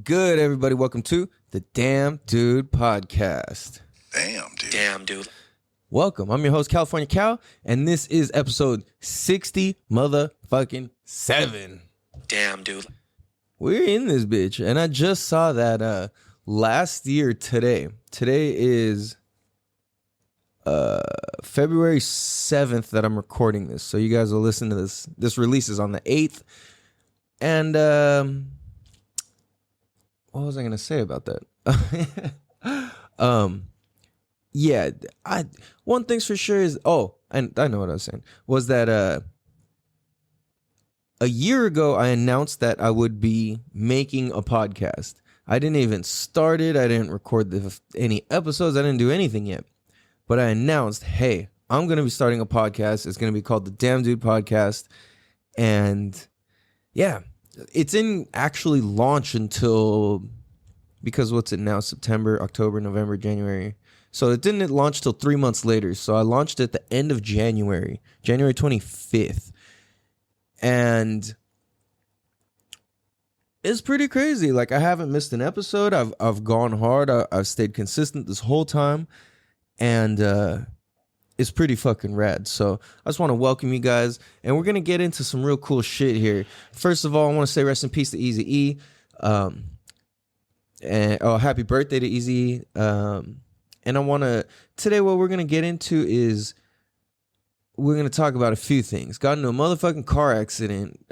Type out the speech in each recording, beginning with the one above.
good, everybody? Welcome to the Damn Dude Podcast. Damn dude. Welcome. I'm your host, California Cal, and this is episode 60 motherfucking 7. Damn dude. We're in this bitch, and I just saw that last year today. Today is February 7th that I'm recording this, so you guys will listen to this. This releases on the 8th, and what was I gonna say about that? Yeah, one thing's for sure is and I know what I was saying was that a year ago I announced that I would be making a podcast. I didn't even start it. I didn't record any episodes. I didn't do anything yet. But I announced, hey, I'm going to be starting a podcast. It's going to be called the Damn Dude Podcast. And yeah, it's in actually launch until, because what's it now? September, October, November, January. So it didn't launch till 3 months later. So I launched it at the end of January 25th. And it's pretty crazy. Like, I haven't missed an episode. I've gone hard. I've stayed consistent this whole time. And it's pretty fucking rad. So I just want to welcome you guys. And we're going to get into some real cool shit here. First of all, I want to say rest in peace to Eazy-E. And happy birthday to Eazy-E. And I want to, today what we're going to get into is we're going to talk about a few things. Got into a motherfucking car accident.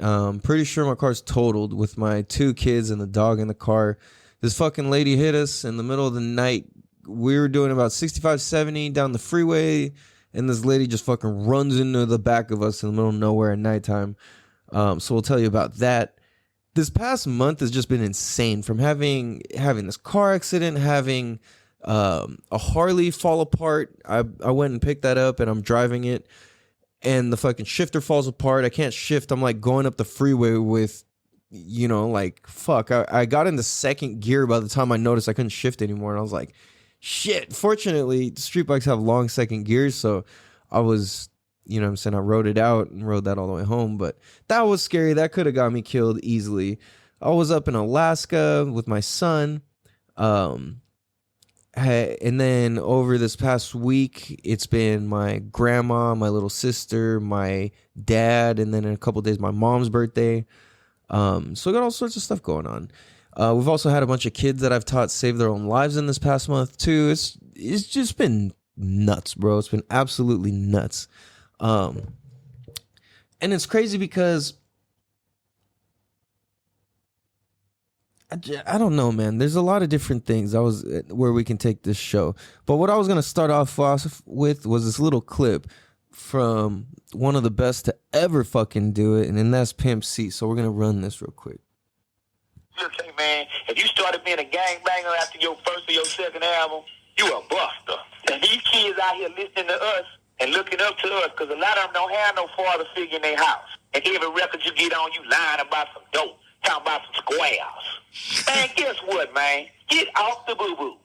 Pretty sure my car's totaled with my 2 kids and the dog in the car. This fucking lady hit us in the middle of the night. We were doing about 65, 70 down the freeway, and this lady just fucking runs into the back of us in the middle of nowhere at nighttime. So we'll tell you about that. This past month has just been insane. From having this car accident, having a Harley fall apart. I went and picked that up, and I'm driving it, and the fucking shifter falls apart. I can't shift. I'm like going up the freeway with, like, fuck. I got into second gear by the time I noticed I couldn't shift anymore, and I was like, shit. Fortunately, street bikes have long second gears, so I was, I rode it out and rode that all the way home, but that was scary. That could have got me killed easily. I was up in Alaska with my son, and then over this past week, it's been my grandma, my little sister, my dad, and then in a couple of days, my mom's birthday. So I got all sorts of stuff going on. We've also had a bunch of kids that I've taught save their own lives in this past month too. It's just been nuts, bro. It's been absolutely nuts. And it's crazy because I don't know, man. There's a lot of different things where we can take this show. But what I was going to start off with was this little clip from one of the best to ever fucking do it, and then that's Pimp C. So we're going to run this real quick. Say, man, if you started being a gangbanger after your first or your second album, you a buster. And these kids out here listening to us and looking up to us, because a lot of them don't have no father figure in their house. And every record you get on, you lying about some dope, talking about some squares. Man, guess what, man? Get off the boo-boo.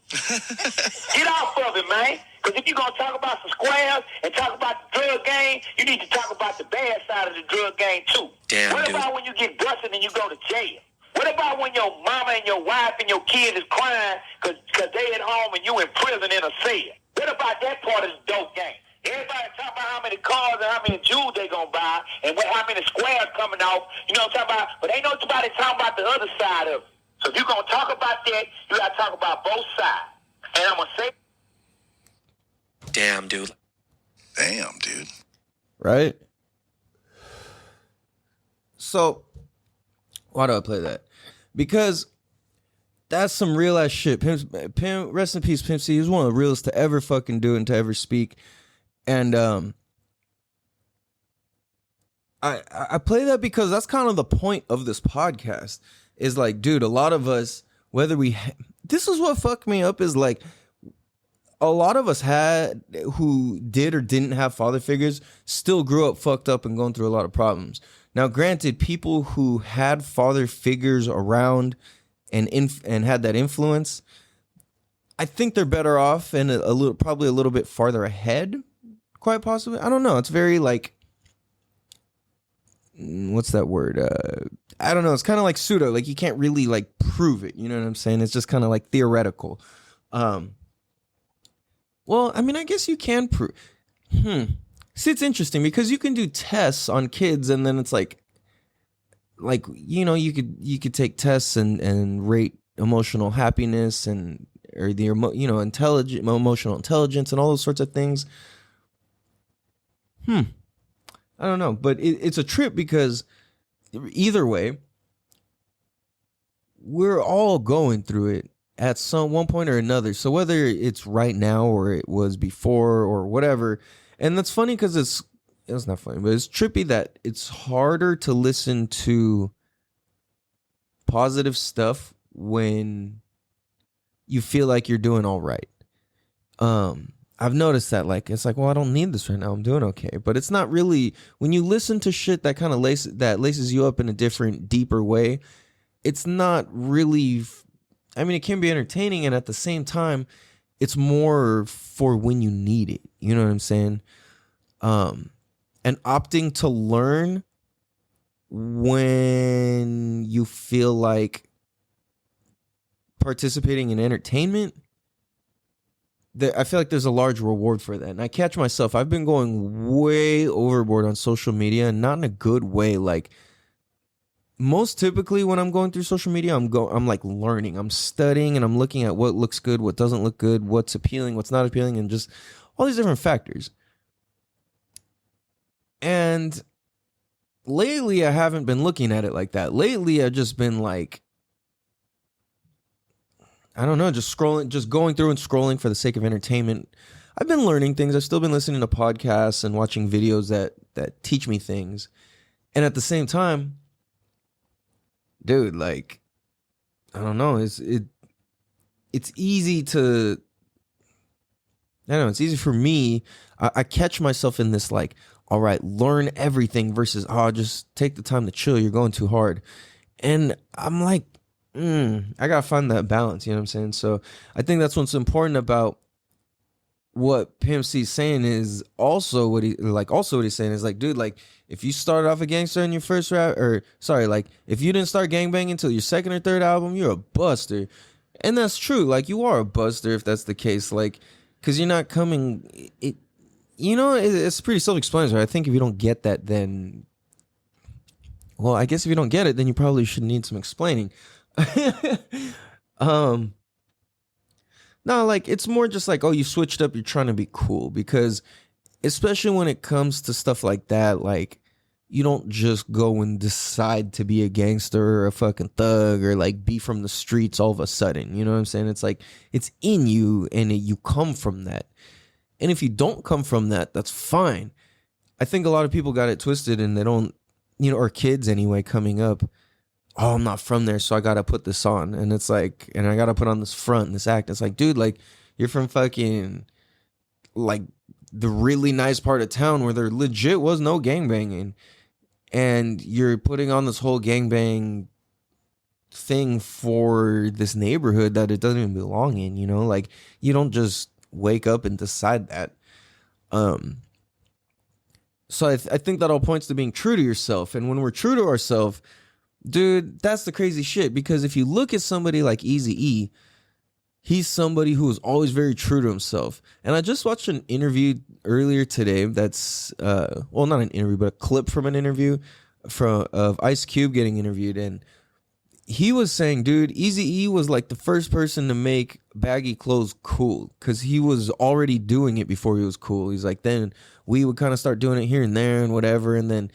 Get off of it, man. Because if you're going to talk about some squares and talk about the drug game, you need to talk about the bad side of the drug game, too. Damn, what dude. about when you get busted and you go to jail? What about when your mama and your wife and your kid is crying because they at home and you in prison in a cell? What about that part of the dope game? Everybody talking about how many cars and how many jewels they going to buy and how many squares coming off. You know what I'm talking about? But ain't nobody talking about the other side of it. So if you're going to talk about that, you got to talk about both sides. And I'm going to say... Damn dude. Damn, dude. Right? So, why do I play that? Because that's some real ass shit. Pimp, rest in peace, Pimp C. He was one of the realest to ever fucking do it and to ever speak. And I play that because that's kind of the point of this podcast. Is like, dude, a lot of us, whether this is what fucked me up, is like, a lot of us who did or didn't have father figures still grew up fucked up and going through a lot of problems. Now, granted, people who had father figures around and had that influence, I think they're better off and probably a little bit farther ahead, quite possibly. I don't know. It's very like what's that word? I don't know. It's kind of like pseudo. Like you can't really like prove it. You know what I'm saying? It's just kind of like theoretical. Well, I mean, I guess you can prove. See, it's interesting because you can do tests on kids, and then it's like you know, you could take tests and rate emotional happiness and or the emotional intelligence and all those sorts of things. I don't know, but it's a trip because either way, we're all going through it at some one point or another. So whether it's right now or it was before or whatever, and that's funny because it's not funny, but it's trippy that it's harder to listen to positive stuff when you feel like you're doing all right. I've noticed that, like, it's like, well, I don't need this right now. I'm doing okay. But it's not really, when you listen to shit that kind of laces you up in a different, deeper way, it's not really, I mean, it can be entertaining, and at the same time, it's more for when you need it. You know what I'm saying? And opting to learn when you feel like participating in entertainment, I feel like there's a large reward for that. And I catch myself, I've been going way overboard on social media, and not in a good way. Like, most typically when I'm going through social media, I'm like learning, I'm studying, and I'm looking at what looks good, what doesn't look good, what's appealing, what's not appealing, and just all these different factors. And lately, I haven't been looking at it like that. Lately, I've just been like, I don't know, just scrolling, just going through and scrolling for the sake of entertainment. I've been learning things. I've still been listening to podcasts and watching videos that teach me things. And at the same time, dude, like, I don't know, it's easy to, I don't know, it's easy for me. I catch myself in this, like, all right, learn everything versus, oh, just take the time to chill. You're going too hard. And I'm like, I gotta find that balance, you know what I'm saying? So I think that's what's important about what Pimp C's saying is also what he's saying is like, dude, like, if you started off a gangster in your first rap, or sorry, like, if you didn't start gangbanging until your second or third album, you're a buster. And that's true. Like, you are a buster if that's the case. Like, because you're not coming, it's pretty self-explanatory. I think if you don't get that, then, well, I guess if you don't get it, then you probably should need some explaining. No, like, it's more just like, oh, you switched up, you're trying to be cool, because especially when it comes to stuff like that, like, you don't just go and decide to be a gangster or a fucking thug or like be from the streets all of a sudden. You know what I'm saying? It's like, it's in you, and you come from that. And if you don't come from that, that's fine. I think a lot of people got it twisted, and they don't, or kids anyway, coming up, oh, I'm not from there, so I gotta put this on. And it's like, and I gotta put on this front, this act. It's like, dude, like, you're from fucking, like, the really nice part of town where there legit was no gangbanging. And you're putting on this whole gangbang thing for this neighborhood that it doesn't even belong in, Like, you don't just wake up and decide that. So I think that all points to being true to yourself. And when we're true to ourselves, dude, that's the crazy shit. Because if you look at somebody like Eazy-E, he's somebody who is always very true to himself. And I just watched an interview earlier today that's, well, not an interview, but a clip from an interview of Ice Cube getting interviewed. And he was saying, dude, Eazy-E was like the first person to make baggy clothes cool, because he was already doing it before he was cool. He's like, then we would kind of start doing it here and there and whatever, and then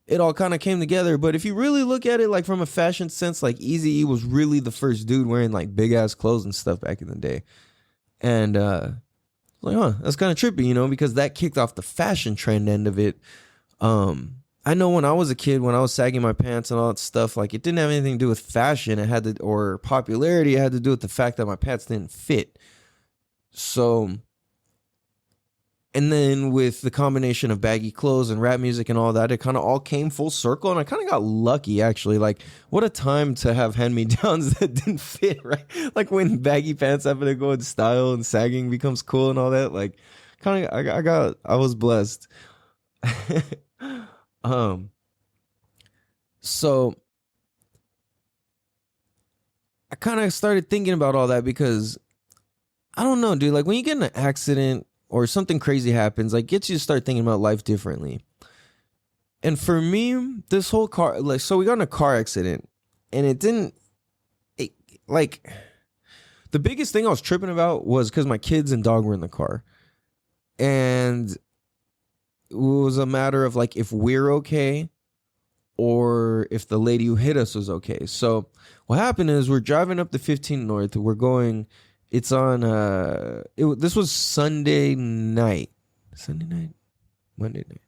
it all kind of came together. But if you really look at it like from a fashion sense, like, Eazy-E was really the first dude wearing like big ass clothes and stuff back in the day. And like, that's kind of trippy, because that kicked off the fashion trend end of it. I know when I was a kid, when I was sagging my pants and all that stuff, like, it didn't have anything to do with fashion. It had to, or popularity. It had to do with the fact that my pants didn't fit. So, and then with the combination of baggy clothes and rap music and all that, it kind of all came full circle. And I kind of got lucky, actually. Like, what a time to have hand-me-downs that didn't fit, right? Like, when baggy pants happen to go in style and sagging becomes cool and all that. Like, kind of, I was blessed. So I kind of started thinking about all that because I don't know, dude. Like when you get in an accident or something crazy happens, like gets you to start thinking about life differently. And for me, this whole car, like, so we got in a car accident and like, the biggest thing I was tripping about was because my kids and dog were in the car. And it was a matter of like if we're okay or if the lady who hit us was okay. So what happened is we're driving up the 15 North. We're going, it's on, this was Sunday night. Sunday night? Monday night?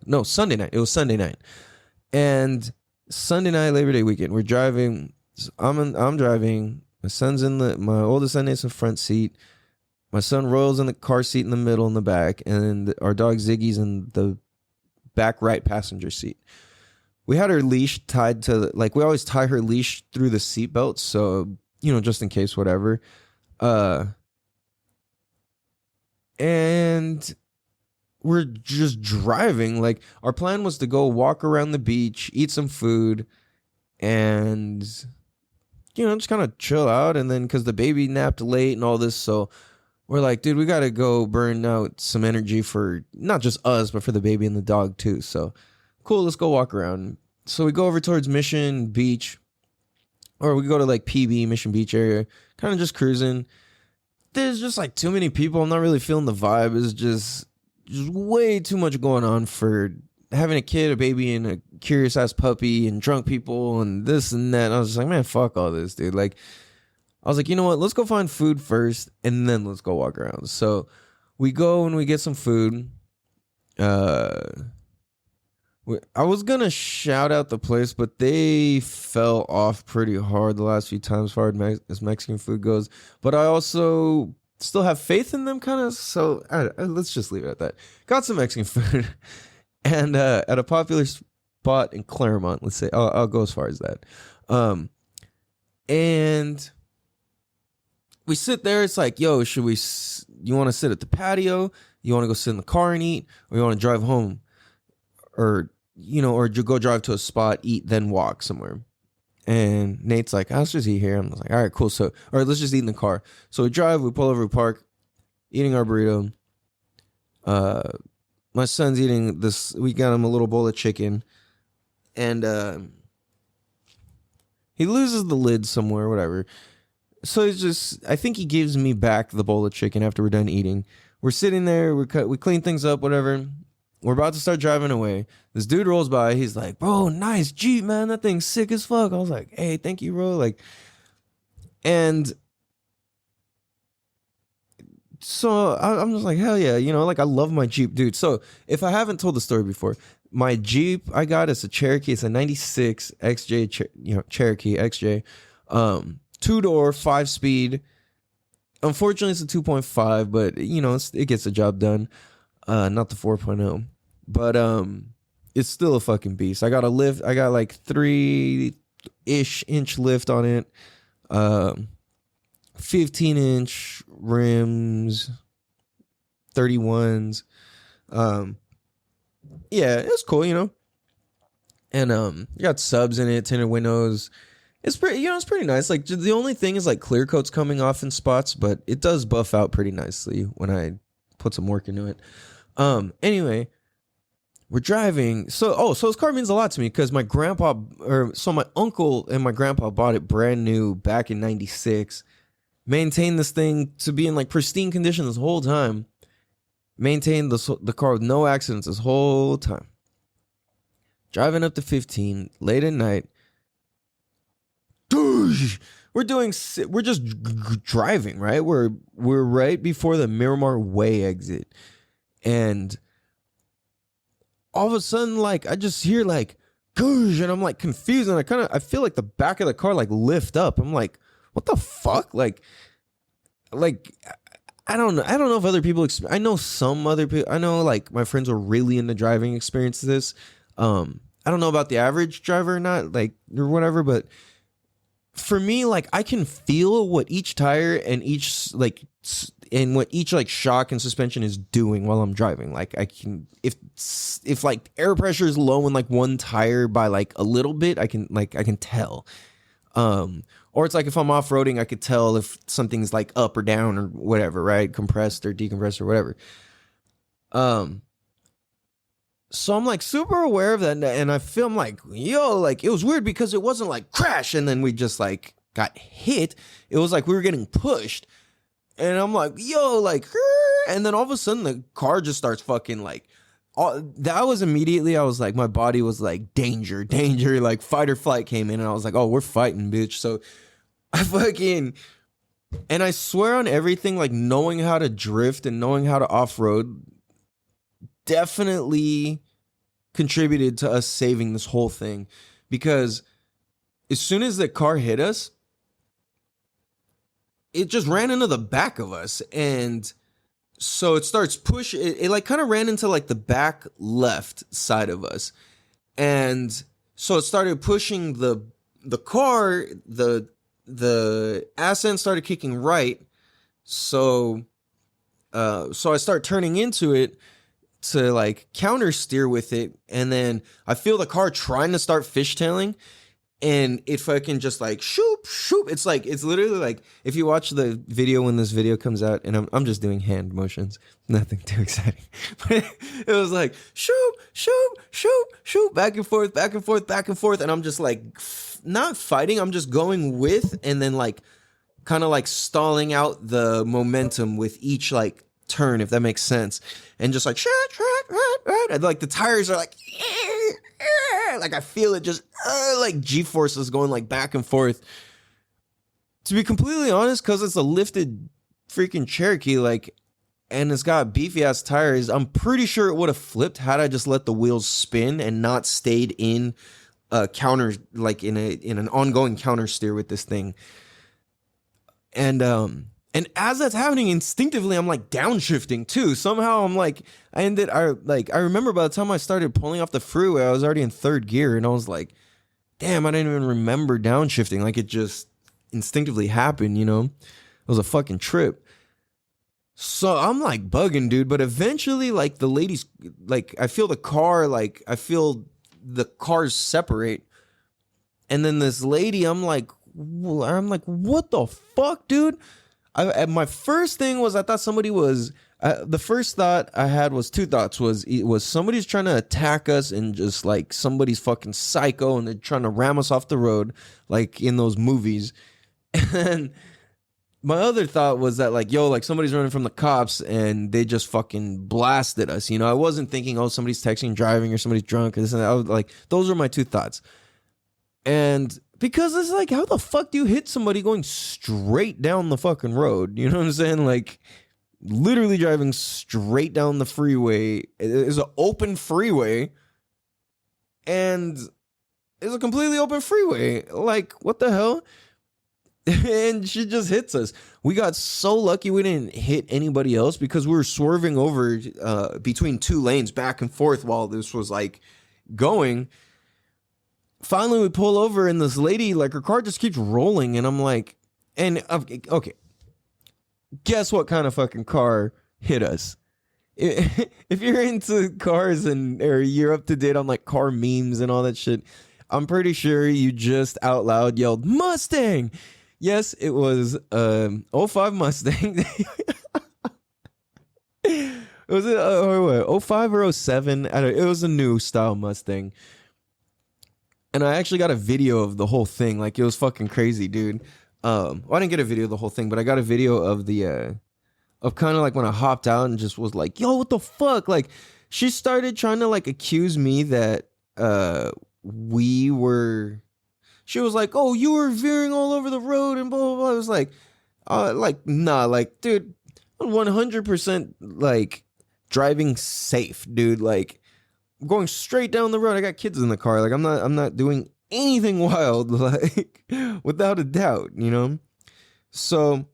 No, Sunday night. It was Sunday night. And Sunday night, Labor Day weekend, we're driving. I'm driving. My oldest son is in the front seat. My son Royal's in the car seat in the middle in the back. And our dog Ziggy's in the back right passenger seat. We had her leash tied to, like, we always tie her leash through the seatbelt. So, you know, just in case, whatever. And we're just driving. Like, our plan was to go walk around the beach, eat some food, and, you know, just kind of chill out. And then because the baby napped late and all this, so we're like, dude, we got to go burn out some energy for not just us, but for the baby and the dog too. So cool, let's go walk around. So we go over towards Mission Beach, or we go to like PB, Mission Beach area, kind of just cruising. There's just like too many people. I'm not really feeling the vibe. It's just way too much going on for having a kid, a baby, and a curious ass puppy, and drunk people, and this and that. And I was just like, man, fuck all this, dude. Like, I was like, you know what? Let's go find food first, and then let's go walk around. So we go and we get some food. I was gonna shout out the place, but they fell off pretty hard the last few times as far as Mexican food goes. But I also still have faith in them, kind of. So let's just leave it at that. Got some Mexican food, and at a popular spot in Claremont. Let's say I'll go as far as that. And we sit there. It's like, yo, you want to sit at the patio? You want to go sit in the car and eat, or you want to drive home, or go drive to a spot, eat, then walk somewhere? And Nate's like, let's just eat here. I'm like, all right, cool. So, all right, let's just eat in the car. So we drive, we pull over, we park, eating our burrito. My son's eating this. We got him a little bowl of chicken, and he loses the lid somewhere, whatever. So I think he gives me back the bowl of chicken after we're done eating. We're sitting there, we clean things up, whatever. We're about to start driving away. This dude rolls by. He's like, bro, nice Jeep, man. That thing's sick as fuck. I was like, hey, thank you, bro. Like, and so I'm just like, hell yeah. You know, like, I love my Jeep, dude. So if I haven't told the story before, my Jeep I got is a Cherokee. It's a 96 XJ, Cherokee XJ. 2-door, 5-speed. Unfortunately, it's a 2.5, but, it gets the job done. Not the 4.0, but it's still a fucking beast. I got a lift. I got like 3-ish inch lift on it. 15-inch rims, 31s. Yeah, it's cool, And you got subs in it, tinted windows. It's pretty, it's pretty nice. Like, the only thing is like clear coat's coming off in spots, but it does buff out pretty nicely when I put some work into it. Anyway, we're driving. So this car means a lot to me because my uncle and my grandpa bought it brand new back in 96. Maintained this thing to be in like pristine condition this whole time. Maintained the car with no accidents this whole time. Driving up to 15 late at night. We're just driving, right? We're right before the Miramar Way exit. And all of a sudden, like, I just hear like, goosh, and I'm like confused. And I feel like the back of the car like lift up. I'm like, what the fuck? Like, I don't know. I don't know if other people, I know some other people, I know like my friends are really into driving experience this. I don't know about the average driver or not, like, or whatever, but for me, like, I can feel what each tire and each like and what each like shock and suspension is doing while I'm driving. Like I can, if like air pressure is low in like one tire by like a little bit, I can tell. Or it's like if I'm off-roading, I could tell if something's like up or down or whatever, right? Compressed or decompressed or whatever. So I'm like super aware of that, and I feel like, yo, like it was weird because it wasn't like crash and then we just like got hit. It was like we were getting pushed, and I'm like, yo, like, and then all of a sudden the car just starts fucking like, that was immediately, I was like, my body was like, danger, like fight or flight came in, and I was like, oh, we're fighting, bitch. So I fucking, and I swear on everything, like knowing how to drift and knowing how to off-road definitely contributed to us saving this whole thing, because as soon as the car hit us, it just ran into the back of us, and so it starts pushing. It like kind of ran into like the back left side of us, and so it started pushing the car. The ascent started kicking right, so I start turning into it to like counter steer with it, and then I feel the car trying to start fishtailing, and it fucking just like shoop. It's like, it's literally like, if you watch the video when this video comes out, and I'm just doing hand motions, nothing too exciting, but it was like shoop, back and forth, and I'm just like not fighting, I'm just going with, and then like kind of like stalling out the momentum with each like turn, if that makes sense, and just like and like the tires are like I feel it just like G-forces going like back and forth. To be completely honest, because it's a lifted freaking Cherokee, like, and it's got beefy ass tires, I'm pretty sure it would have flipped had I just let the wheels spin and not stayed in a counter, like in an ongoing counter steer with this thing. And as that's happening, instinctively, I'm like downshifting too. Somehow I'm like, I remember by the time I started pulling off the freeway, I was already in third gear, and I was like, damn, I didn't even remember downshifting. Like it just instinctively happened, you know? It was a fucking trip. So I'm like bugging, dude, but eventually like the ladies, like I feel the cars separate. And then this lady, I'm like, what the fuck, dude? My first thing was, I thought somebody was, the first thought I had was two thoughts. Was somebody's trying to attack us, and just like somebody's fucking psycho and they're trying to ram us off the road like in those movies. And my other thought was that like, yo, like somebody's running from the cops and they just fucking blasted us. You know, I wasn't thinking, oh, somebody's texting, driving, or somebody's drunk. And this and that. I was like, those were my two thoughts. And because it's like, how the fuck do you hit somebody going straight down the fucking road? You know what I'm saying? Like, literally driving straight down the freeway. It's an open freeway. And it's a completely open freeway. Like, what the hell? And she just hits us. We got so lucky we didn't hit anybody else, because we were swerving over between two lanes back and forth while this was like going. Finally, we pull over, and this lady, like, her car just keeps rolling, and I'm like, and okay, guess what kind of fucking car hit us? If you're into cars or you're up to date on like car memes and all that shit, I'm pretty sure you just out loud yelled Mustang. Yes, it was 05 Mustang. Was it 05 or 07? It was a new style Mustang. And I actually got a video of the whole thing. Like, it was fucking crazy, dude. Well, I didn't get a video of the whole thing, but I got a video of of kind of like when I hopped out and just was like, yo, what the fuck? Like, she started trying to like accuse me that she was like, oh, you were veering all over the road and blah, blah, blah. I was like, nah, like, dude, I'm 100% like driving safe, dude. Like, I'm going straight down the road. I got kids in the car. Like, I'm not doing anything wild, like, without a doubt, you know? So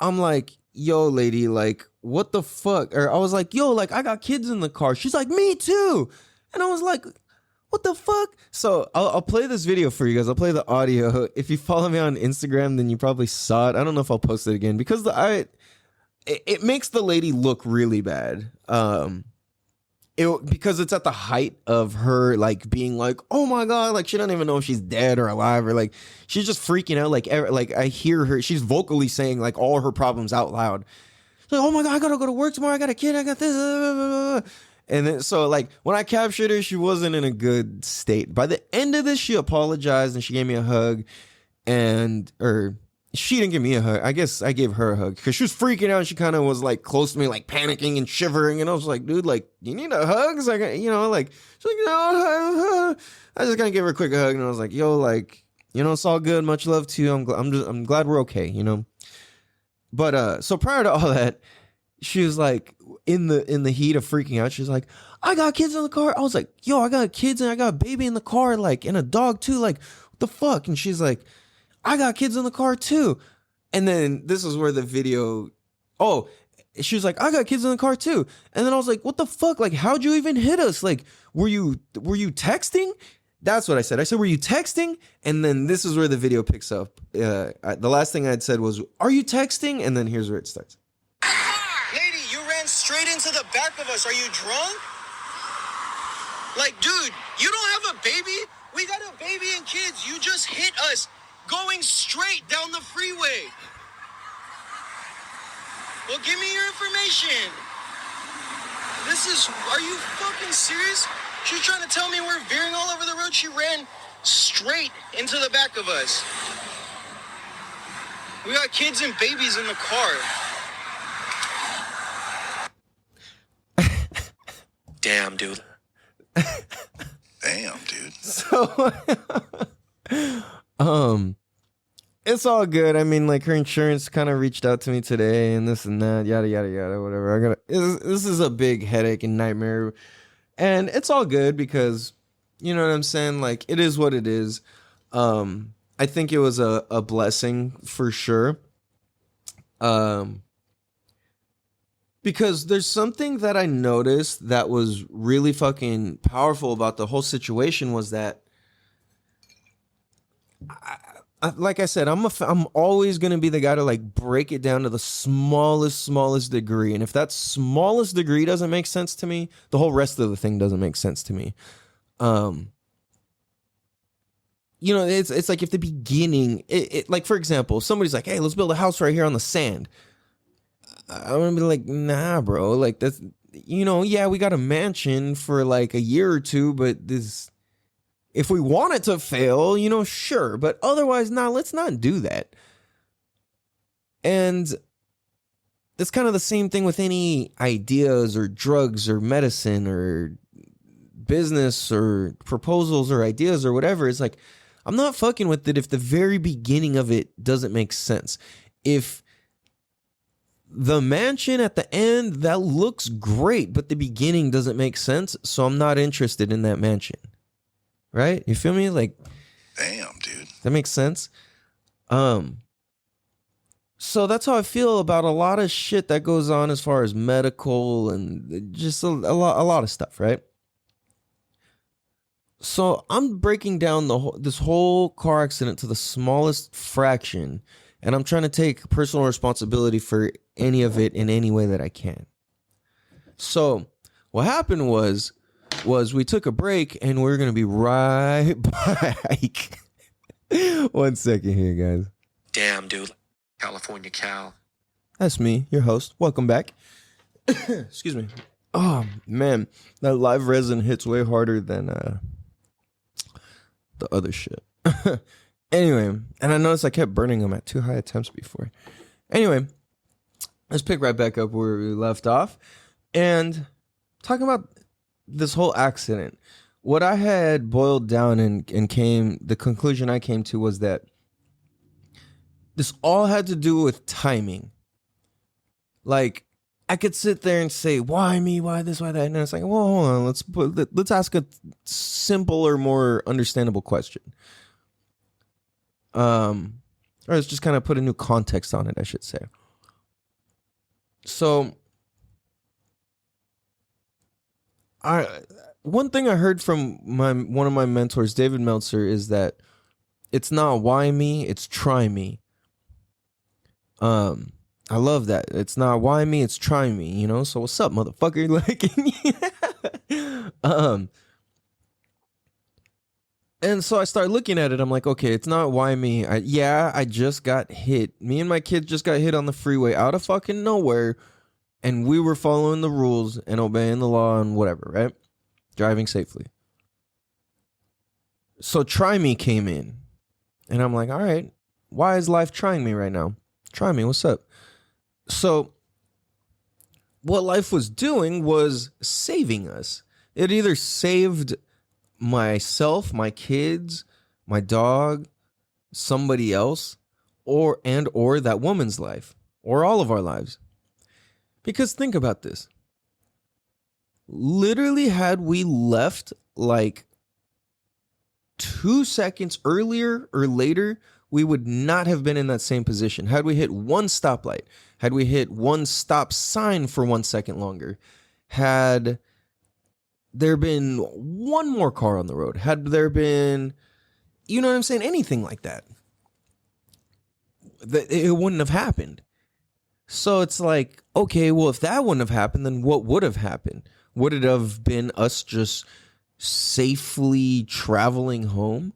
I'm like, yo, lady, like, what the fuck? Or I was like, yo, like, I got kids in the car. She's like, me too. And I was like, what the fuck? So I'll play this video for you guys. I'll play the audio. If you follow me on Instagram, then you probably saw it. I don't know if I'll post it again because it makes the lady look really bad. Because it's at the height of her like being like, oh my god, like she doesn't even know if she's dead or alive, or like she's just freaking out. Like I hear her, she's vocally saying like all her problems out loud. She's like, oh my god, I gotta go to work tomorrow. I got a kid. I got this. And then so like when I captured her, she wasn't in a good state. By the end of this, she apologized and she gave me a hug, or she didn't give me a hug. I guess I gave her a hug because she was freaking out. She kind of was like close to me, like panicking and shivering. And I was like, dude, like, you need a hug? It's like, like, she's like, no. I just kind of gave her a quick hug. And I was like, yo, like, it's all good. Much love to you. I'm glad we're okay, But so prior to all that, she was like in the heat of freaking out. She's like, I got kids in the car. I was like, yo, I got kids and I got a baby in the car, like, and a dog too. Like, what the fuck? And she's like, I got kids in the car too. And then this is where the video, she was like, I got kids in the car too. And then I was like, what the fuck? Like, how'd you even hit us? Like, were you texting? That's what I said. I said, were you texting? And then this is where the video picks up. The last thing I'd said was, are you texting? And then here's where it starts. Lady, you ran straight into the back of us. Are you drunk? Like, dude, you don't have a baby? We got a baby and kids. You just hit us going straight down the freeway. Well, give me your information. Are you fucking serious? She's trying to tell me we're veering all over the road. She ran straight into the back of us. We got kids and babies in the car. Damn, dude. Damn, dude. So, it's all good. I mean, like her insurance kind of reached out to me today and this and that, yada, yada, yada, whatever. This is a big headache and nightmare. And it's all good because, you know what I'm saying? Like, it is what it is. I think it was a blessing for sure. Because there's something that I noticed that was really fucking powerful about the whole situation was that, like I said, I'm always going to be the guy to like break it down to the smallest degree. And if that smallest degree doesn't make sense to me, the whole rest of the thing doesn't make sense to me. It's like if the beginning, like, for example, somebody's like, hey, let's build a house right here on the sand. I'm going to be like, nah, bro. Like, that's, yeah, we got a mansion for like a year or two, but this, if we want it to fail, sure. But otherwise, nah, let's not do that. And it's kind of the same thing with any ideas or drugs or medicine or business or proposals or ideas or whatever. It's like, I'm not fucking with it if the very beginning of it doesn't make sense. If the mansion at the end, that looks great, but the beginning doesn't make sense, so I'm not interested in that mansion. Right? You feel me? Like, damn, dude. That makes sense. So that's how I feel about a lot of shit that goes on as far as medical and just a lot of stuff, right? So I'm breaking down this whole car accident to the smallest fraction, and I'm trying to take personal responsibility for any of it in any way that I can. So what happened was we took a break and we're going to be right back. 1 second here, guys. Damn, dude. California cow. That's me, your host. Welcome back. Excuse me. Oh, man. That live resin hits way harder than the other shit. Anyway, and I noticed I kept burning them at too high attempts before. Anyway, let's pick right back up where we left off. And talking about this whole accident, what I had boiled down and the conclusion I came to was that this all had to do with timing. Like, I could sit there and say, why me, why this, why that? And it's like, well, hold on, let's ask a simpler, more understandable question. Or let's just kind of put a new context on it, I should say. So, one thing I heard from one of my mentors, David Meltzer, is that it's not why me, it's try me. I love that. It's not why me, it's try me, you know? So what's up, motherfucker? Like, and so I started looking at it. I'm like, okay, it's not why me. I just got hit. Me and my kids just got hit on the freeway out of fucking nowhere. And we were following the rules and obeying the law and whatever, right? Driving safely. So try me came in. And I'm like, all right, why is life trying me right now? Try me, what's up? So what life was doing was saving us. It either saved myself, my kids, my dog, somebody else, or that woman's life, or all of our lives. Because think about this. Literally, had we left like 2 seconds earlier or later, we would not have been in that same position. Had we hit one stoplight, had we hit one stop sign for 1 second longer, had there been one more car on the road, had there been, you know what I'm saying, anything like that, it wouldn't have happened. So it's like, okay, well, if that wouldn't have happened, then what would have happened? Would it have been us just safely traveling home?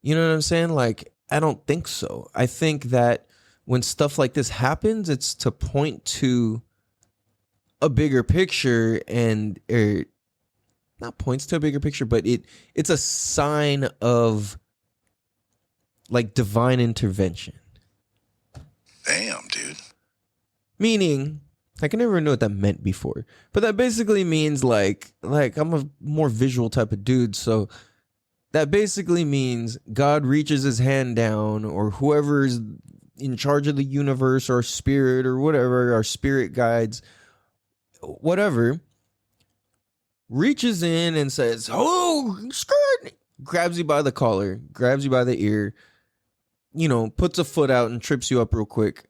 You know what I'm saying? Like, I don't think so. I think that when stuff like this happens, it's to point to a bigger picture and not points to a bigger picture, but it's a sign of like divine intervention. Damn, dude. Meaning, I can never know what that meant before, but that basically means like I'm a more visual type of dude, so that basically means God reaches his hand down, or whoever's in charge of the universe, or spirit, or whatever, our spirit guides, whatever, reaches in and says, "Oh, skirt!" Grabs you by the collar, grabs you by the ear, you know, puts a foot out and trips you up real quick.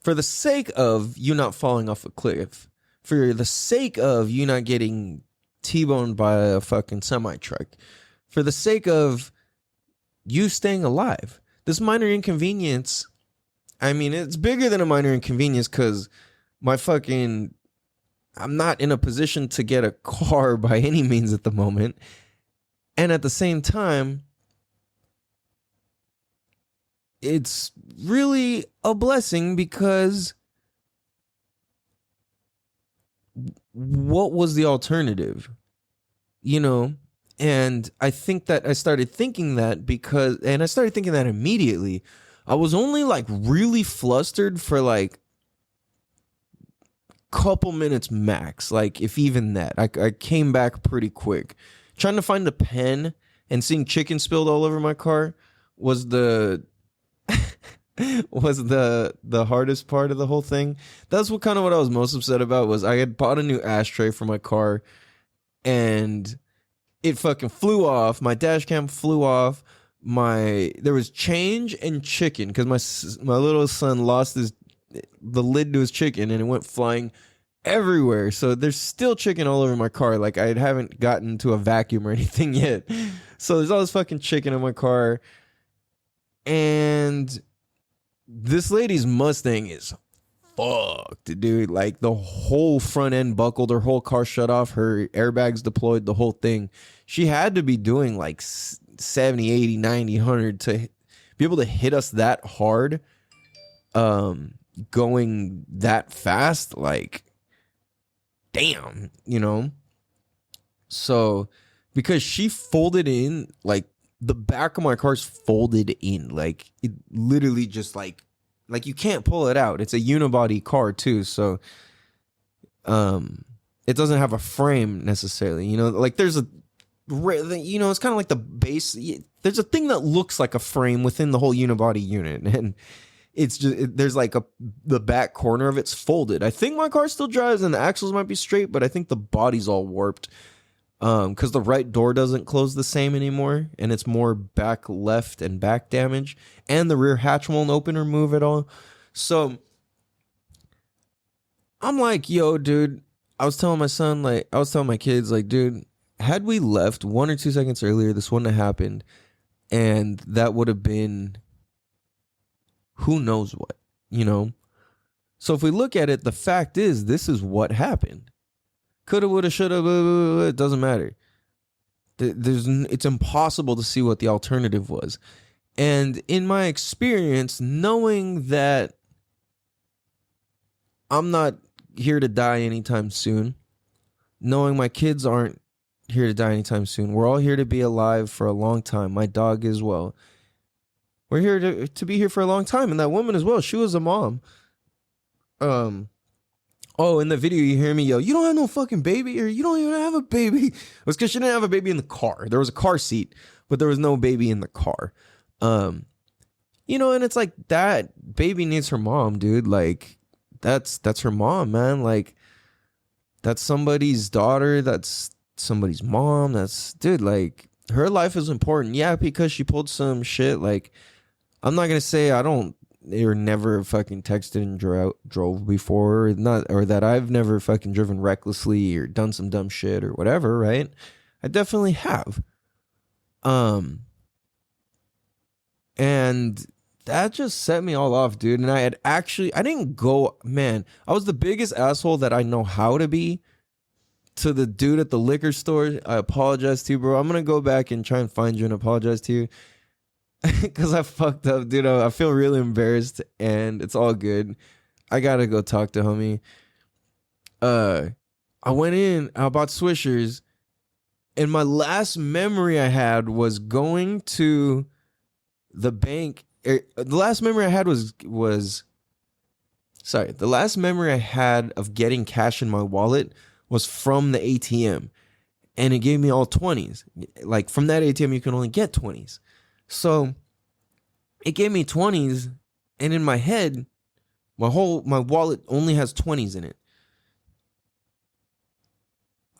For the sake of you not falling off a cliff, for the sake of you not getting T-boned by a fucking semi-truck, for the sake of you staying alive. This minor inconvenience, I mean, it's bigger than a minor inconvenience because I'm not in a position to get a car by any means at the moment. And at the same time, it's really a blessing because what was the alternative? You know? And I think that I started thinking that I started thinking that immediately. I was only like really flustered for like couple minutes max, like if even that. I came back pretty quick. Trying to find the pen and seeing chicken spilled all over my car was the hardest part of the whole thing. That's what I was most upset about. Was I had bought a new ashtray for my car and it fucking flew off. My dash cam flew off. There was change and chicken because my little son lost the lid to his chicken and it went flying everywhere. So there's still chicken all over my car. Like I haven't gotten to a vacuum or anything yet. So there's all this fucking chicken in my car. And this lady's Mustang is fucked, dude. Like the whole front end buckled, her whole car shut off, her airbags deployed, the whole thing. She had to be doing like 70, 80, 90, 100 to be able to hit us that hard, going that fast. Like, damn, you know? So, because she folded in, like, the back of my car's folded in. Like, it literally just, like you can't pull it out. It's a unibody car, too, so, it doesn't have a frame, necessarily. You know, like, there's a, you know, it's kind of like the base. There's a thing that looks like a frame within the whole unibody unit, and it's just, there's like the back corner of it's folded. I think my car still drives and the axles might be straight, but I think the body's all warped because the right door doesn't close the same anymore, and it's more back left and back damage, and the rear hatch won't open or move at all. So I'm like, yo, dude, I was telling my son, like, I was telling my kids, like, dude, had we left 1 or 2 seconds earlier, this wouldn't have happened. And that would have been who knows what, you know? So if we look at it, the fact is, this is what happened. Coulda, woulda, shoulda, blah, blah, blah, it doesn't matter. It's impossible to see what the alternative was. And in my experience, knowing that I'm not here to die anytime soon, knowing my kids aren't here to die anytime soon, we're all here to be alive for a long time. My dog as well. We're here to be here for a long time. And that woman as well, she was a mom. Oh, in the video you hear me yell, you don't have no fucking baby, or you don't even have a baby. It was because she didn't have a baby in the car. There was a car seat, but there was no baby in the car. You know, and it's like, that baby needs her mom, dude. Like, that's her mom, man. Like, that's somebody's daughter. That's somebody's mom. That's, dude, like, her life is important. Yeah, because she pulled some shit. Like, I'm not gonna say I don't, or never fucking texted and drove before, or that I've never fucking driven recklessly or done some dumb shit or whatever, right? I definitely have. And that just set me all off, dude. And I didn't go, man, I was the biggest asshole that I know how to be to the dude at the liquor store. I apologize to you, bro. I'm gonna go back and try and find you and apologize to you. Because I fucked up, dude. I feel really embarrassed, and it's all good. I gotta go talk to homie. I went in, I bought Swishers, and my last memory I had was going to the bank. The last memory I had the last memory I had of getting cash in my wallet was from the ATM, and it gave me all 20s. Like, from that ATM, you can only get 20s. So it gave me 20s, and in my head, my wallet only has 20s in it.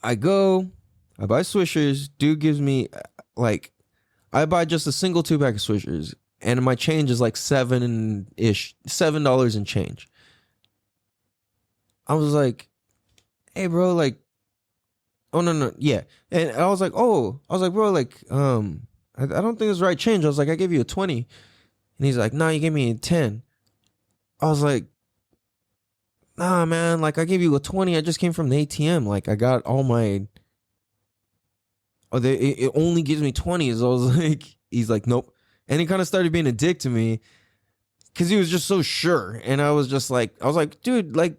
I buy Swishers. Dude gives me, like, I buy just a single 2-pack of Swishers, and my change is like $7 and change. I was like, hey, bro, like, oh, no, yeah. And I was like, bro, like, I don't think it's the right change. I was like, I gave you a 20. And he's like, nah, you gave me a 10. I was like, nah, man, like, I gave you a 20. I just came from the ATM. Like, I got all my, it only gives me 20s. I was like, he's like, nope. And he kind of started being a dick to me because he was just so sure. And I was like, dude, like,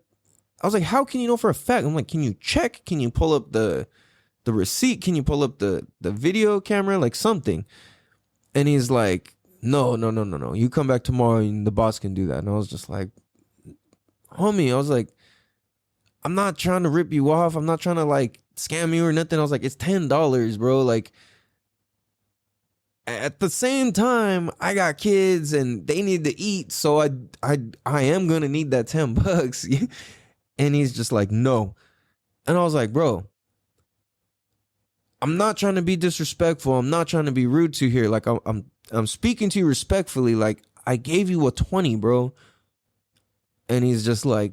how can you know for a fact? I'm like, can you check? Can you pull up the receipt? Can you pull up the video camera? Like, something. And he's like, no. You come back tomorrow and the boss can do that. And I was just like, homie, I was like, I'm not trying to rip you off. I'm not trying to, like, scam you or nothing. I was like, it's $10, bro. Like, at the same time, I got kids and they need to eat. So I am going to need that $10. And he's just like, no. And I was like, bro, I'm not trying to be disrespectful. I'm not trying to be rude to you here. Like, I'm speaking to you respectfully. Like, I gave you a 20, bro. And he's just like,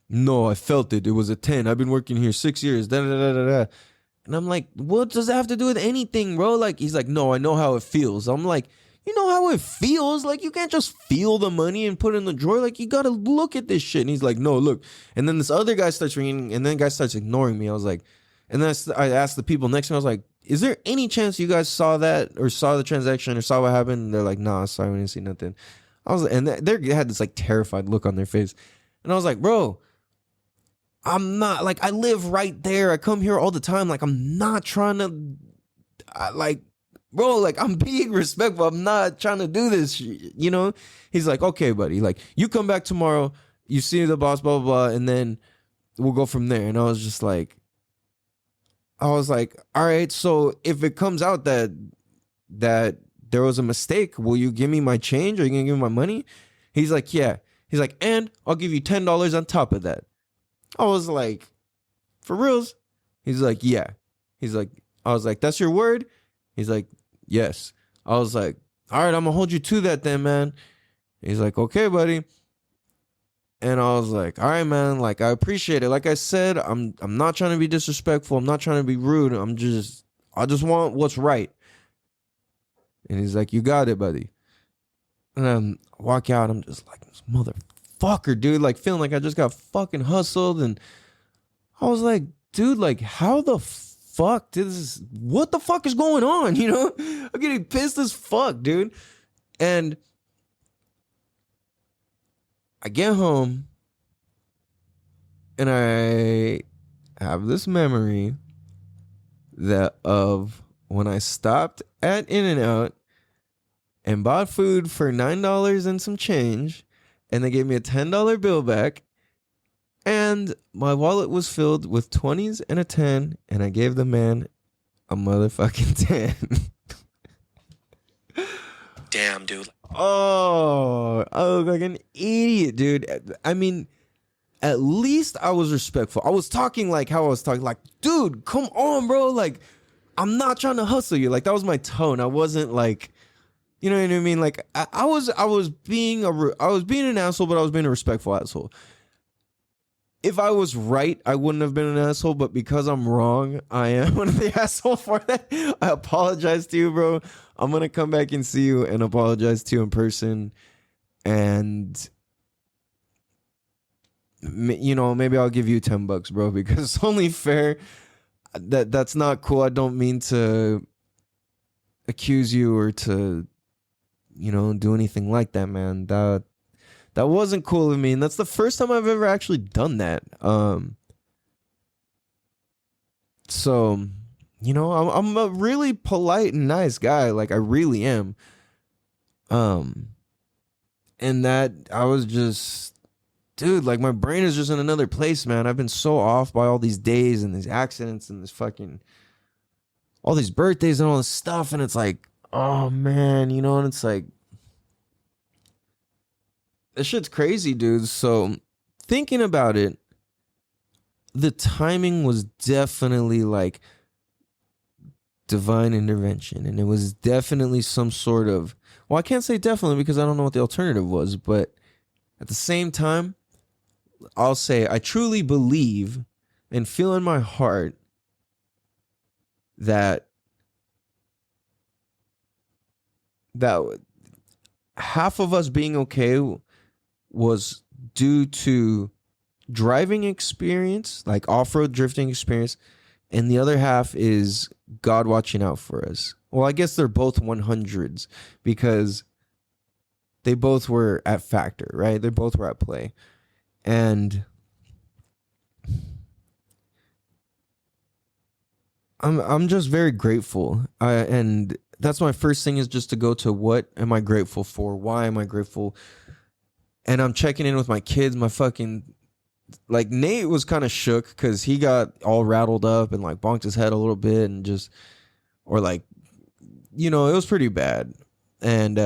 no, I felt it. It was a 10. I've been working here 6 years. Da, da, da, da, da. And I'm like, what does that have to do with anything, bro? Like, he's like, no, I know how it feels. I'm like, you know how it feels? Like, you can't just feel the money and put it in the drawer. Like, you got to look at this shit. And he's like, no, look. And then this other guy starts ringing, and then the guy starts ignoring me. I was like, and then I asked the people next to me, I was like, is there any chance you guys saw that or saw the transaction or saw what happened? And they're like, nah, sorry, we didn't see nothing. I was, and they had this, like, terrified look on their face. And I was like, bro, I'm not, like, I live right there. I come here all the time. Like, I'm not trying to, like, bro, like, I'm being respectful. I'm not trying to do this, you know? He's like, okay, buddy. Like, you come back tomorrow, you see the boss, blah, blah, blah, and then we'll go from there. And I was like, all right, so if it comes out that there was a mistake, will you give me my change? Are you going to give me my money? He's like, yeah. He's like, and I'll give you $10 on top of that. I was like, for reals? He's like, yeah. He's like, I was like, that's your word? He's like, yes. I was like, all right, I'm going to hold you to that then, man. He's like, okay, buddy. And I was like, all right, man, like, I appreciate it. Like I said, I'm not trying to be disrespectful. I'm not trying to be rude. I just want what's right. And he's like, you got it, buddy. And then I walk out. I'm just like, this motherfucker, dude. Like, feeling like I just got fucking hustled. And I was like, dude, like, how the fuck what the fuck is going on? You know, I'm getting pissed as fuck, dude. And I get home and I have this memory that of when I stopped at In-N-Out and bought food for $9 and some change, and they gave me a $10 bill back, and my wallet was filled with 20s and a 10, and I gave the man a motherfucking 10. Damn, dude. Oh, I look like an idiot, dude. I mean, at least I was respectful. I was talking like how I was talking, like, dude, come on, bro. Like, I'm not trying to hustle you. Like, that was my tone. I wasn't like, you know what I mean? Like, I was being an asshole, but I was being a respectful asshole. If I was right, I wouldn't have been an asshole, but because I'm wrong, I am one of the asshole for that. I apologize to you, bro. I'm going to come back and see you and apologize to you in person. And, you know, maybe I'll give you $10, bro, because it's only fair. That's not cool. I don't mean to accuse you or to, you know, do anything like that, man. That wasn't cool of me, and that's the first time I've ever actually done that. So, you know, I'm a really polite and nice guy, like I really am. And that I was just, dude, like my brain is just in another place, man. I've been so off by all these days and these accidents and this fucking, all these birthdays and all this stuff, and it's like, oh man, you know, and it's like, this shit's crazy, dude. So, thinking about it, the timing was definitely like divine intervention. And it was definitely some sort of, well, I can't say definitely because I don't know what the alternative was. But at the same time, I'll say I truly believe and feel in my heart that half of us being okay was due to driving experience, like off-road drifting experience, and the other half is God watching out for us. Well, I guess they're both 100s because they both were at factor, right? They both were at play. And I'm just very grateful. And that's my first thing, is just to go to what am I grateful for? Why am I grateful? And I'm checking in with my kids. My fucking, like, Nate was kind of shook because he got all rattled up and like bonked his head a little bit and just, or like, you know, it was pretty bad. And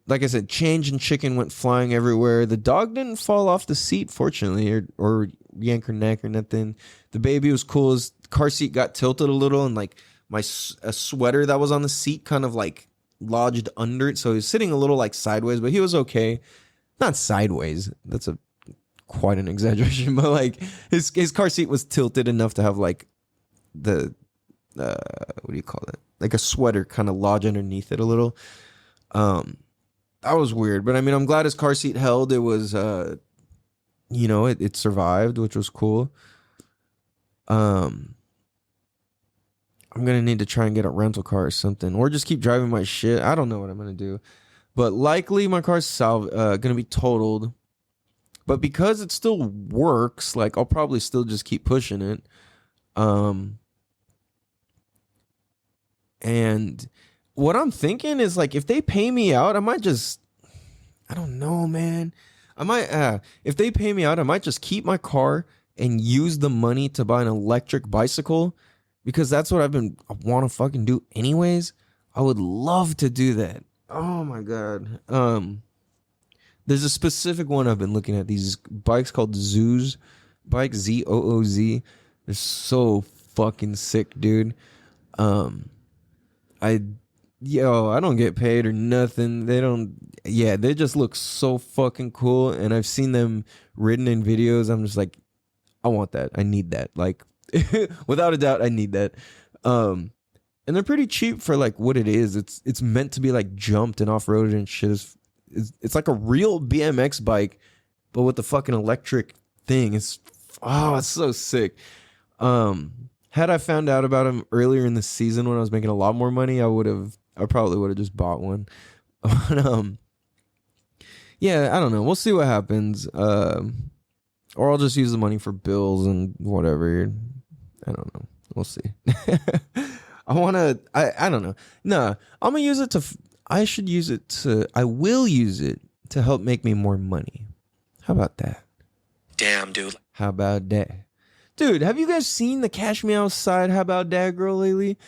like I said, change and chicken went flying everywhere. The dog didn't fall off the seat, fortunately, or yank her neck or nothing. The baby was cool. His car seat got tilted a little, and like a sweater that was on the seat kind of like lodged under it. So he was sitting a little like sideways, but he was okay. Not sideways. That's quite an exaggeration, but like his car seat was tilted enough to have like the what do you call it? Like a sweater kind of lodge underneath it a little. That was weird, but I mean, I'm glad his car seat held. It was you know, it survived, which was cool. I'm gonna need to try and get a rental car or something, or just keep driving my shit. I don't know what I'm gonna do, but likely my car's gonna be totaled. But because it still works, like I'll probably still just keep pushing it. And what I'm thinking is, like, if they pay me out, I might just, I don't know, man. I might, if they pay me out, I might just keep my car and use the money to buy an electric bicycle, because that's what I want to fucking do anyways. I would love to do that. Oh my God. There's a specific one I've been looking at, these bikes called Zoos bikes, Z-O-O-Z. They're so fucking sick, dude. I don't get paid or nothing. They don't, yeah, they just look so fucking cool. And I've seen them ridden in videos. I'm just like, I want that. I need that. Like, without a doubt, I need that. And they're pretty cheap for like what it is. It's meant to be like jumped and off-roaded and shit. It's like a real BMX bike, but with the fucking electric thing. It's so sick. Had I found out about him earlier in the season when I was making a lot more money, I probably would have just bought one. But, yeah, I don't know. We'll see what happens. Or I'll just use the money for bills and whatever. I don't know. We'll see. I don't know. Nah, I'm going to use it I will use it to help make me more money. How about that? Damn, dude. How about that? Dude, have you guys seen the Cash Me Outside How About That girl lately?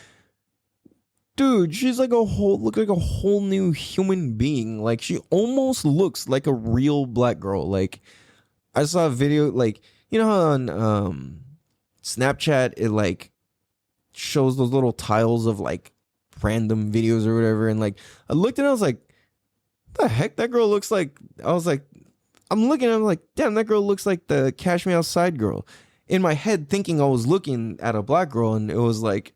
Dude, she's like look like a whole new human being. Like, she almost looks like a real black girl. Like, I saw a video, like, you know how on Snapchat it like shows those little tiles of like random videos or whatever, and like I looked at it, I was like, the heck, that girl looks like, I'm like, damn, that girl looks like the Cash Me Outside girl. In my head, thinking I was looking at a black girl, and it was like,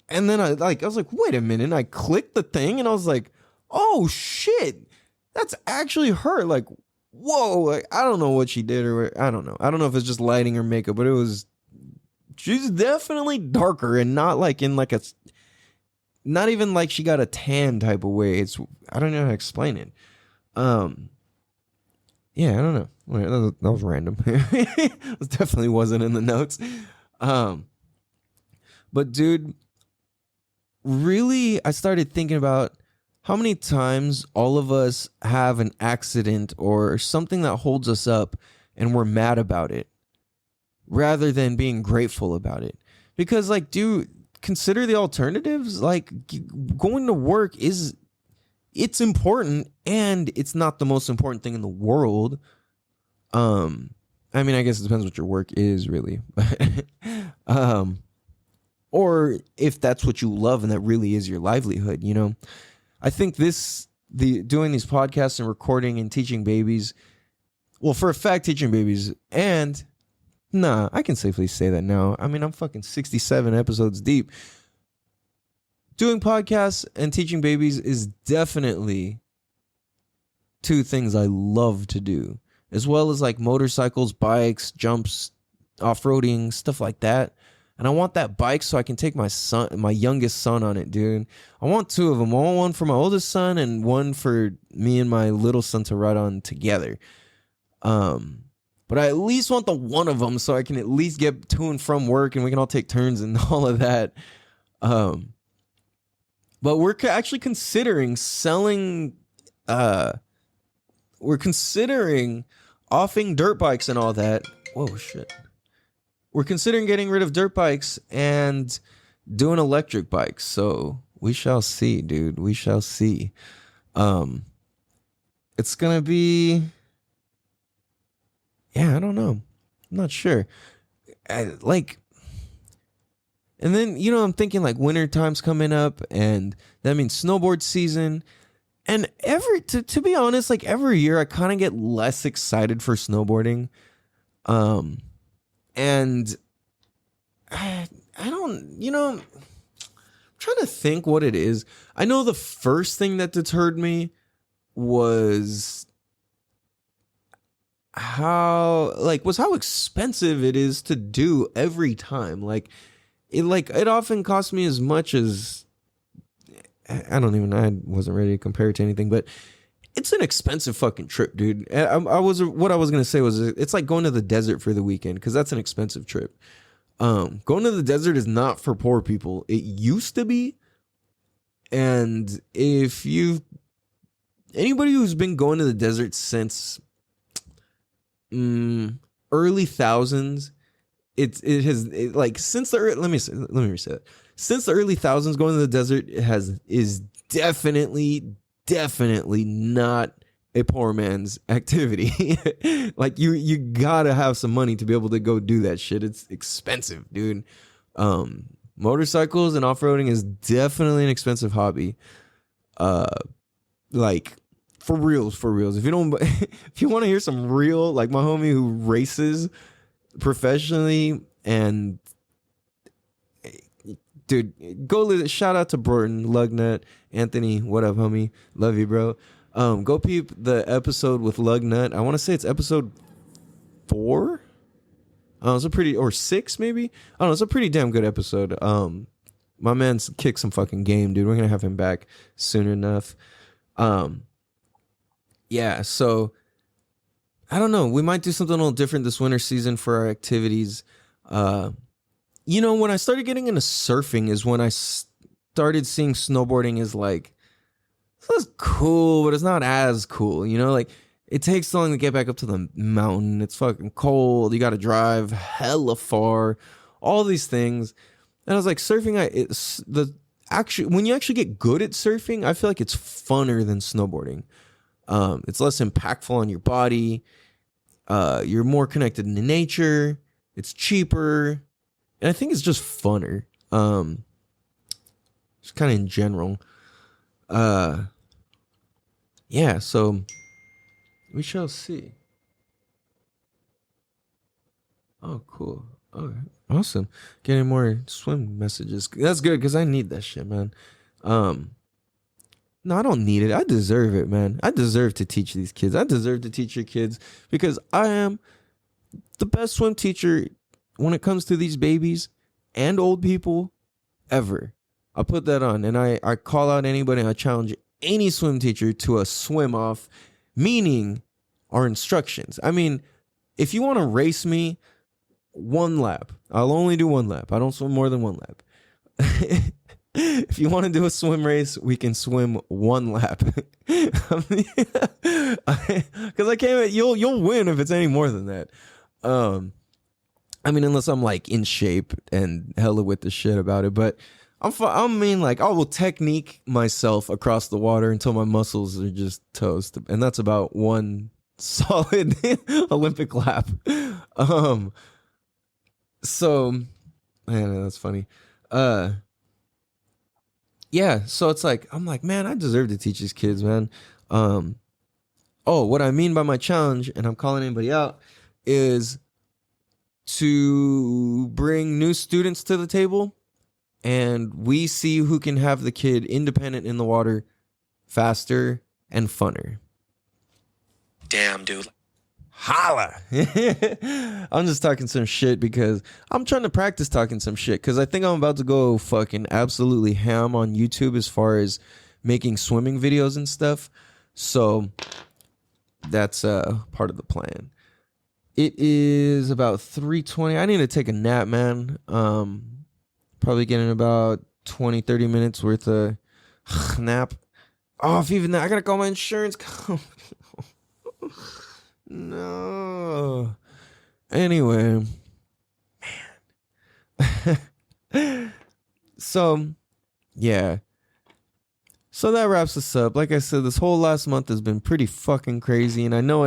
and then I was like, wait a minute, and I clicked the thing, and I was like, oh shit, that's actually her. Like, whoa, like, I don't know what she did, or I don't know if it's just lighting or makeup, but she's definitely darker, and not like in like not even like she got a tan type of way. I don't know how to explain it. Yeah, I don't know. Wait, that was random. It definitely wasn't in the notes. But dude, really, I started thinking about how many times all of us have an accident or something that holds us up and we're mad about it rather than being grateful about it. Because, like, dude, consider the alternatives. Like, going to work it's important, and it's not the most important thing in the world. I mean, I guess it depends what your work is, really. Or if that's what you love and that really is your livelihood, you know. I think doing these podcasts and recording and teaching babies, well, for a fact, teaching babies, and I can safely say that now. I mean, I'm fucking 67 episodes deep. Doing podcasts and teaching babies is definitely two things I love to do, as well as like motorcycles, bikes, jumps, off-roading, stuff like that. And I want that bike so I can take my youngest son on it, dude. I want two of them. I want one for my oldest son and one for me and my little son to ride on together. But I at least want the one of them so I can at least get to and from work and we can all take turns and all of that. But we're actually considering selling, we're considering offing dirt bikes and all that. Whoa, shit. We're considering getting rid of dirt bikes and doing electric bikes. So we shall see, dude. We shall see. It's going to be, yeah, I don't know. I'm not sure. And then, you know, I'm thinking like winter time's coming up, and that means snowboard season. And to be honest, like every year I kind of get less excited for snowboarding. And I don't, you know, I'm trying to think what it is. I know the first thing that deterred me was how expensive it is to do every time. It often costs me as much as, I wasn't ready to compare it to anything, but it's an expensive fucking trip, dude. What I was going to say was it's like going to the desert for the weekend, because that's an expensive trip. Going to the desert is not for poor people. It used to be. And anybody who's been going to the desert since early thousands, let me reset it. Since the early thousands, going to the desert is definitely not a poor man's activity. Like you gotta have some money to be able to go do that shit. It's expensive, dude. Motorcycles and off-roading is definitely an expensive hobby. Like For reals. If you don't, if you want to hear some real, like my homie who races professionally, and dude, go shout out to Burton, Lugnut, Anthony. What up, homie? Love you, bro. Go peep the episode with Lugnut. I want to say it's episode 4. It's a pretty, or 6 maybe. I don't know. It's a pretty damn good episode. My man's kicked some fucking game, dude. We're gonna have him back soon enough. Yeah. So I don't know. We might do something a little different this winter season for our activities. You know, when I started getting into surfing is when I started seeing snowboarding as like, it's cool, but it's not as cool. You know, like it takes so long to get back up to the mountain. It's fucking cold. You got to drive hella far. All these things. And I was like, surfing, when you actually get good at surfing, I feel like it's funner than snowboarding. It's less impactful on your body. You're more connected to nature. It's cheaper. And I think it's just funner. Just kind of in general. Yeah, so we shall see. Oh, cool. Okay, awesome. Getting more swim messages. That's good because I need that shit, man. No, I don't need it. I deserve it, man. I deserve to teach these kids. I deserve to teach your kids because I am the best swim teacher when it comes to these babies and old people ever. I put that on, and I call out anybody, and I challenge any swim teacher to a swim off, meaning our instructions. I mean, if you want to race me, 1 lap. I'll only do 1 lap. I don't swim more than 1 lap. If you want to do a swim race, we can swim 1 lap. Because I can't. You'll win if it's any more than that. I mean, unless I'm like in shape and hella with the shit about it. But I mean, like, I will technique myself across the water until my muscles are just toast, and that's about 1 solid Olympic lap. So, man, that's funny. Yeah, so it's like, I'm like, man, I deserve to teach these kids, man. What I mean by my challenge, and I'm calling anybody out, is to bring new students to the table, and we see who can have the kid independent in the water faster and funner. Damn, dude. Holla. I'm just talking some shit because I'm trying to practice talking some shit because I think I'm about to go fucking absolutely ham on YouTube as far as making swimming videos and stuff. So that's part of the plan. It is about 3:20. I need to take a nap, man. Probably getting about 20-30 minutes worth of nap. Oh, if even that, I gotta call my insurance company. No. Anyway, man. So, yeah. So that wraps us up. Like I said, this whole last month has been pretty fucking crazy, and I know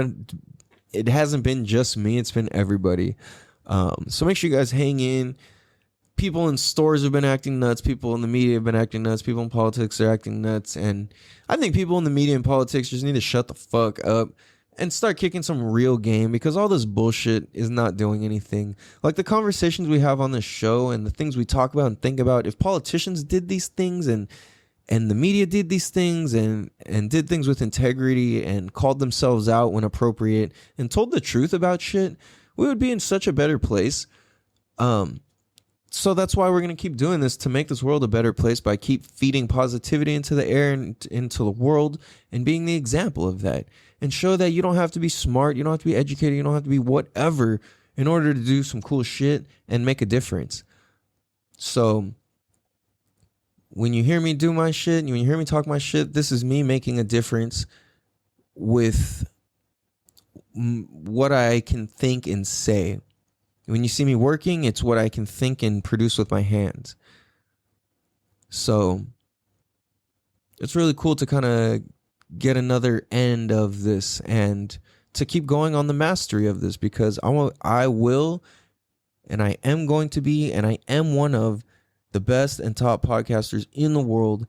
it hasn't been just me. It's been everybody. So make sure you guys hang in. People in stores have been acting nuts. People in the media have been acting nuts. People in politics are acting nuts. And I think people in the media and politics just need to shut the fuck up and start kicking some real game, because all this bullshit is not doing anything. Like the conversations we have on this show and the things we talk about and think about, if politicians did these things and the media did these things and did things with integrity and called themselves out when appropriate and told the truth about shit, we would be in such a better place. So that's why we're going to keep doing this, to make this world a better place by keep feeding positivity into the air and into the world and being the example of that, and show that you don't have to be smart, you don't have to be educated, you don't have to be whatever in order to do some cool shit and make a difference. So when you hear me do my shit, and when you hear me talk my shit, this is me making a difference with what I can think and say. When you see me working, it's what I can think and produce with my hands. So it's really cool to kind of get another end of this and to keep going on the mastery of this, because I will and I am going to be, and I am one of the best and top podcasters in the world,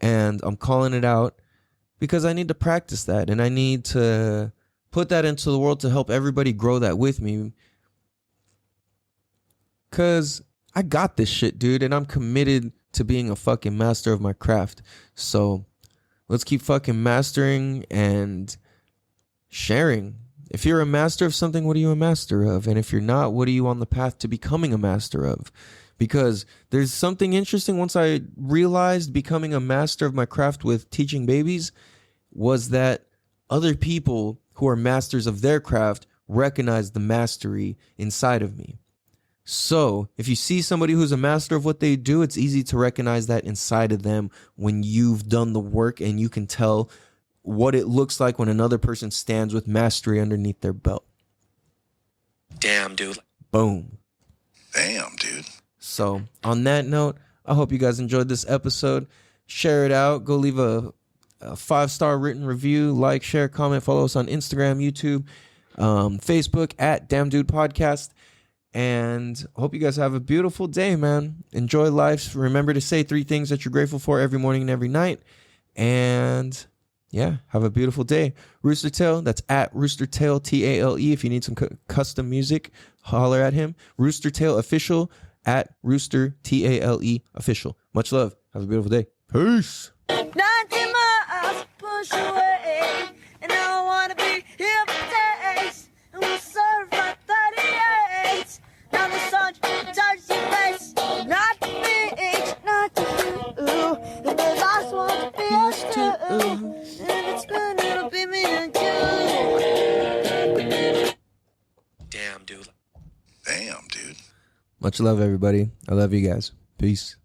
and I'm calling it out. because I need to practice that, and I need to put that into the world to help everybody grow that with me. Because I got this shit, dude, and I'm committed to being a fucking master of my craft. So let's keep fucking mastering and sharing. If you're a master of something, what are you a master of? And if you're not, what are you on the path to becoming a master of? Because there's something interesting. Once I realized becoming a master of my craft with teaching babies was that other people who are masters of their craft recognize the mastery inside of me. So if you see somebody who's a master of what they do, it's easy to recognize that inside of them when you've done the work, and you can tell what it looks like when another person stands with mastery underneath their belt. Damn, dude. Boom. Damn, dude. So on that note, I hope you guys enjoyed this episode. Share it out. Go leave a 5-star written review. Like, share, comment. Follow us on Instagram, YouTube, Facebook at Damn Dude Podcast. And hope you guys have a beautiful day, man. Enjoy life. Remember to say 3 things that you're grateful for every morning and every night. And yeah, have a beautiful day. Rooster Tail, that's at Rooster Tail TALE. If you need some custom music, holler at him. Rooster Tail Official at Rooster TALE Official. Much love. Have a beautiful day. Peace. 90 miles push away, and I don't wanna be here for days. And we'll serve my 38. Now the sun touches your face, not the beach, not the blue. And the last one to be us too. And it's good, it'll be me and you. Damn, dude. Damn, dude. Much love, everybody. I love you guys. Peace.